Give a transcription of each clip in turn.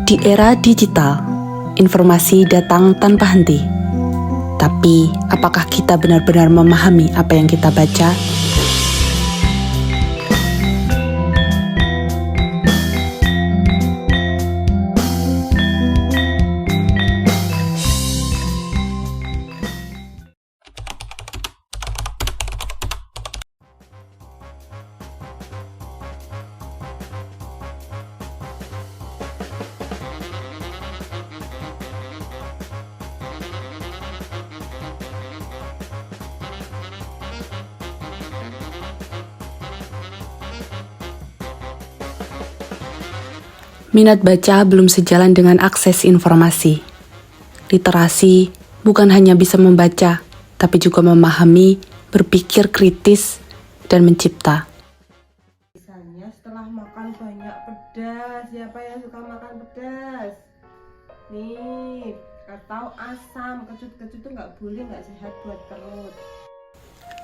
Di era digital, informasi datang tanpa henti. Tapi, apakah kita benar-benar memahami apa yang kita baca? Minat baca belum sejalan dengan akses informasi. Literasi bukan hanya bisa membaca, tapi juga memahami, berpikir kritis, dan mencipta. Misalnya setelah makan banyak pedas, siapa yang suka makan pedas? Nih, atau asam, kecut-kecut itu nggak boleh, nggak sehat buat perut.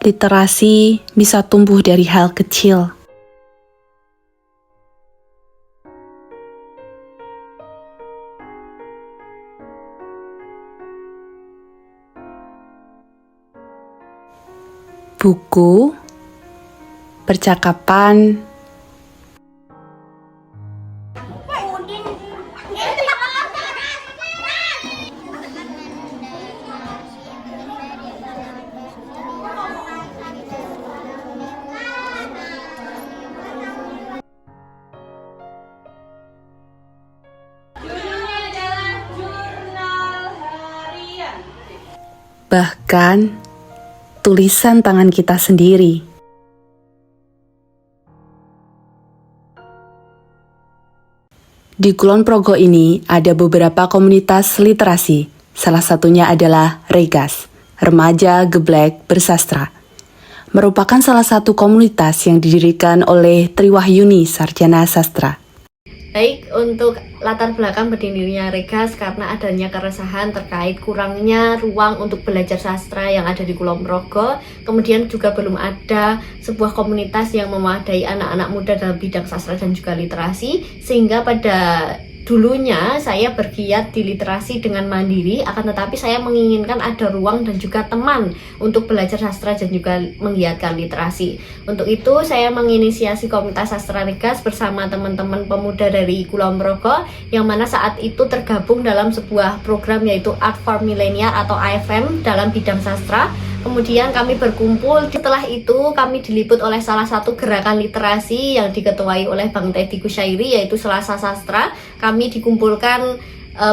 Literasi bisa tumbuh dari hal kecil. Buku, percakapan, bahkan tulisan tangan kita sendiri. Di Kulon Progo ini ada beberapa komunitas literasi. Salah satunya adalah Regas, Remaja Geblek Bersastra. Merupakan salah satu komunitas yang didirikan oleh Triwahyuni Sarjana Sastra. Baik, untuk latar belakang berdirinya Regas karena adanya keresahan terkait kurangnya ruang untuk belajar sastra yang ada di Kulon Progo. Kemudian juga belum ada sebuah komunitas yang memadai anak-anak muda dalam bidang sastra dan juga literasi. Sehingga pada dulunya saya bergiat di literasi dengan mandiri, akan tetapi saya menginginkan ada ruang dan juga teman untuk belajar sastra dan juga menggiatkan literasi. Untuk itu saya menginisiasi komunitas sastra Regas bersama teman-teman pemuda dari Kulon Progo, yang mana saat itu tergabung dalam sebuah program yaitu Art for Millennial atau AFM dalam bidang sastra. Kemudian kami berkumpul, setelah itu kami diliput oleh salah satu gerakan literasi yang diketuai oleh Bang Teddy Kusyairi yaitu Selasa Sastra. Kami dikumpulkan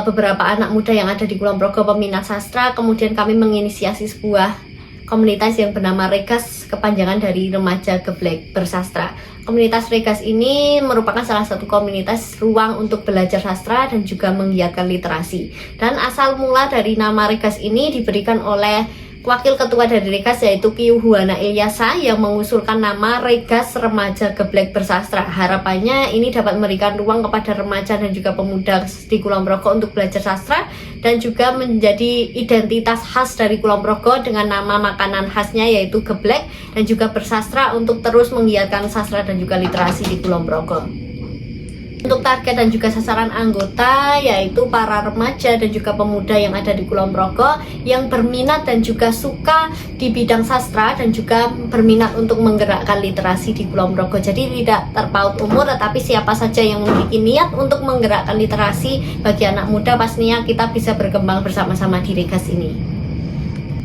beberapa anak muda yang ada di Kulon Progo peminat sastra. Kemudian kami menginisiasi sebuah komunitas yang bernama Regas, kepanjangan dari Remaja Geblek Bersastra. Komunitas Regas ini merupakan salah satu komunitas ruang untuk belajar sastra dan juga menggiatkan literasi. Dan asal mula dari nama Regas ini diberikan oleh Wakil Ketua dari Regas yaitu Ki Huana Ilyasa yang mengusulkan nama Regas Remaja Geblek Bersastra. Harapannya ini dapat memberikan ruang kepada remaja dan juga pemuda di Kulon Progo untuk belajar sastra dan juga menjadi identitas khas dari Kulon Progo dengan nama makanan khasnya yaitu geblek dan juga bersastra untuk terus menggiatkan sastra dan juga literasi di Kulon Progo. Untuk target dan juga sasaran anggota yaitu para remaja dan juga pemuda yang ada di Kulon Progo yang berminat dan juga suka di bidang sastra dan juga berminat untuk menggerakkan literasi di Kulon Progo. Jadi tidak terpaut umur, tetapi siapa saja yang memiliki niat untuk menggerakkan literasi bagi anak muda, pastinya kita bisa berkembang bersama-sama di Regas ini.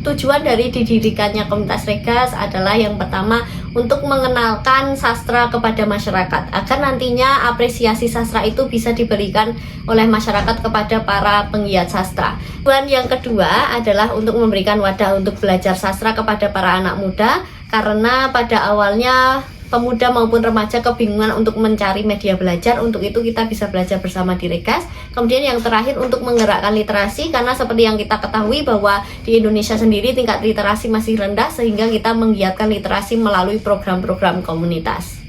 Tujuan dari didirikannya komunitas Regas adalah yang pertama untuk mengenalkan sastra kepada masyarakat agar nantinya apresiasi sastra itu bisa diberikan oleh masyarakat kepada para penggiat sastra. Tujuan yang kedua adalah untuk memberikan wadah untuk belajar sastra kepada para anak muda karena pada awalnya pemuda maupun remaja kebingungan untuk mencari media belajar. Untuk itu kita bisa belajar bersama di Regas. Kemudian yang terakhir untuk menggerakkan literasi, karena seperti yang kita ketahui bahwa di Indonesia sendiri tingkat literasi masih rendah, sehingga kita menggiatkan literasi melalui program-program komunitas.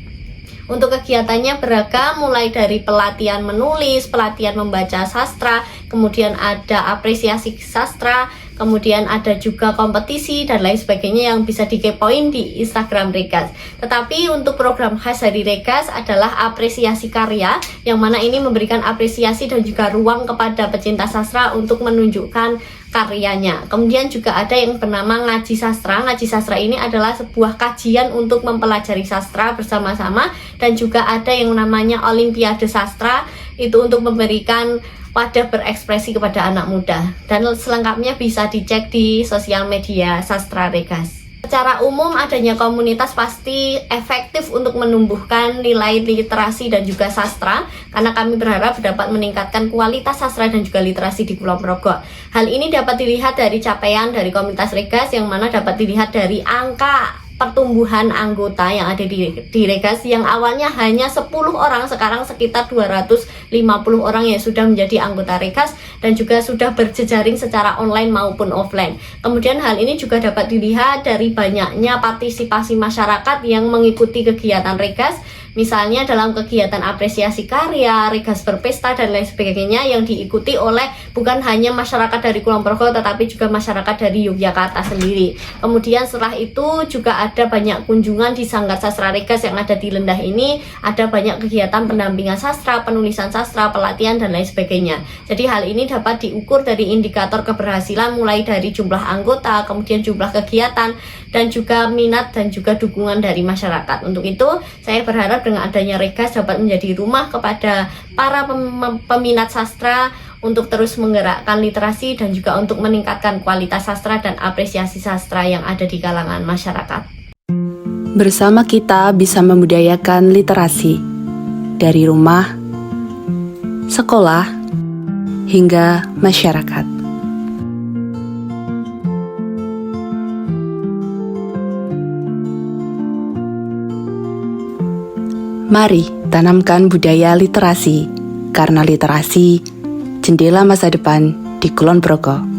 Untuk kegiatannya beragam, mulai dari pelatihan menulis, pelatihan membaca sastra, kemudian ada apresiasi sastra, kemudian ada juga kompetisi dan lain sebagainya yang bisa dikepoin di Instagram Regas. Tetapi untuk program khas dari Regas adalah apresiasi karya, yang mana ini memberikan apresiasi dan juga ruang kepada pecinta sastra untuk menunjukkan karyanya. Kemudian juga ada yang bernama Ngaji Sastra. Ngaji Sastra ini adalah sebuah kajian untuk mempelajari sastra bersama-sama, dan juga ada yang namanya Olimpiade Sastra, itu untuk memberikan wadah berekspresi kepada anak muda. Dan selengkapnya bisa dicek di sosial media Sastra Regas. Secara umum adanya komunitas pasti efektif untuk menumbuhkan nilai literasi dan juga sastra, karena kami berharap dapat meningkatkan kualitas sastra dan juga literasi di Kulon Progo. Hal ini dapat dilihat dari capaian dari komunitas Regas, yang mana dapat dilihat dari angka pertumbuhan anggota yang ada di Regas, yang awalnya hanya 10 orang, sekarang sekitar 250 orang yang sudah menjadi anggota Regas dan juga sudah berjejaring secara online maupun offline. Kemudian hal ini juga dapat dilihat dari banyaknya partisipasi masyarakat yang mengikuti kegiatan Regas, misalnya dalam kegiatan apresiasi karya, Regas berpesta dan lain sebagainya, yang diikuti oleh bukan hanya masyarakat dari Kulon Progo tetapi juga masyarakat dari Yogyakarta sendiri. Kemudian setelah itu juga ada banyak kunjungan di Sanggar Sastra Regas yang ada di Lendah ini, ada banyak kegiatan pendampingan sastra, penulisan sastra, pelatihan dan lain sebagainya. Jadi hal ini dapat diukur dari indikator keberhasilan mulai dari jumlah anggota, kemudian jumlah kegiatan, dan juga minat dan juga dukungan dari masyarakat. Untuk itu saya berharap dengan adanya Regas dapat menjadi rumah kepada para peminat sastra untuk terus menggerakkan literasi dan juga untuk meningkatkan kualitas sastra dan apresiasi sastra yang ada di kalangan masyarakat. Bersama kita bisa membudayakan literasi dari rumah, sekolah, hingga masyarakat. Mari tanamkan budaya literasi, karena literasi jendela masa depan di Kulon Progo.